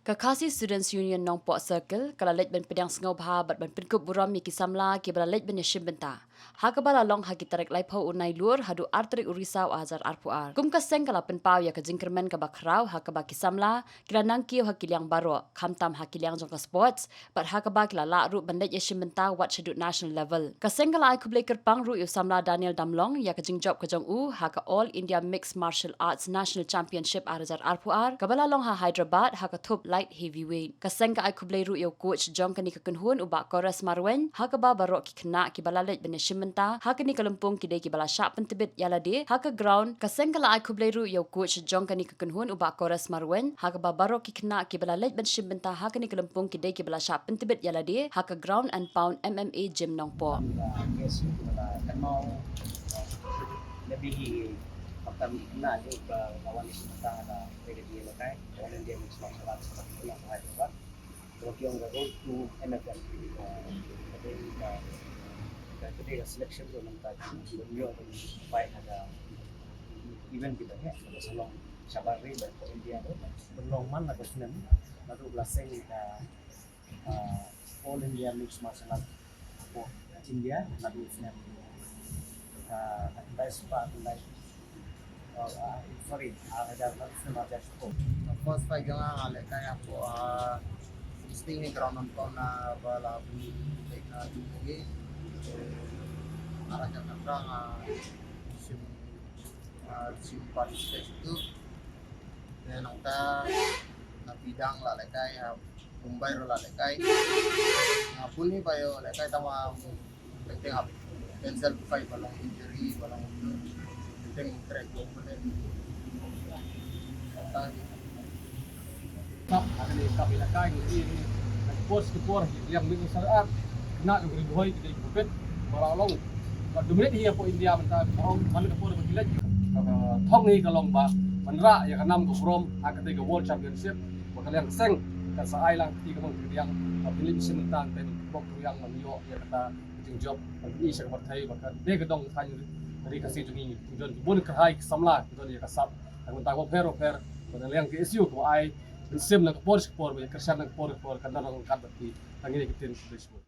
Kakasi Students Union Nong Port Circle, kalalej ben Pdiang Sngewbha bat ben Pynkup Burom mi kisamla ki balalej ben Sngewbha. Hakabala long haki tarik laipau unai lur hadu artrik urisau azar arpuar. Kum kaseng kala penpau ya ke jingkermen ka bakrau hakaba kisamla kila nangkiu hakiliang baro kamtam hakiliang jongka sports bat hakaba kila la ru bandej Sngewbha wat shedut national level. Kaseng kala ai kublai kerpang ru yu samla Daniel Damlong ya ke jingjob ke jong u haka All India Mixed Martial Arts National Championship azar arpuar. Kabala long ha Hyderabad haka top light heavyweight. Kaseng ka ai kublai ru yu coach jong kani kekenhun ubak Koras Marwen hakaba barok ki kena ki balalej ben Sngewbha haka ni kalempung ki ki bala syak pentebit yala de haka ground kaseng kala ai kublai ru yu coach jong kani kekenhun ubak Koras Marwen hakaba barok ki kena ki balalej ben Sngewbha haka ni kalempung ki ki bala syak pentebit yala de haka ground and pound MMA gym Nongpo. Yes, kan mau lebih kami kena juga lawan Sngewbha ada PDB lekai dan dia mesti masalah seperti yang ada buat. Kalau kita orang road to MFL, jadi selection tu nanti beliau akan baik ada event kita ni ada salon Sabari dan India tu belum mana ke sini lalu belaseng kita All India Mixed Martial Arts for India lalu sini best part like sorry ada sini macam sport first fight yang alek kaya po sting ni ground nonton na bala bumi like na dugi arah jangan terang sim participation tu dan nongta na Pdiang la lekay Mumbai la lekay na puni bayo lekay tama penting up cancel fight balang injury balang penting track go men akan dikabila kain ini post kepor yang minggu saat kena negeri boy kita ikut baralong 2 menit hia po India mentah orang mana kepor berkilat thong ni kalong ba manra ya kanam ko Burom akate ke world championship bakaliang seng kan sa ai lang ti kamang Pdiang pilih Sngewbha ten bok yang manyo ya kata jing job i sa kabarthai bakat de gadong than dari kasi jungi jon bon kahai samla jon ya kasap ang tago pero bakaliang ke issue ko ai sim na kepor ya kersan na kepor kan nang kat ti angin kitin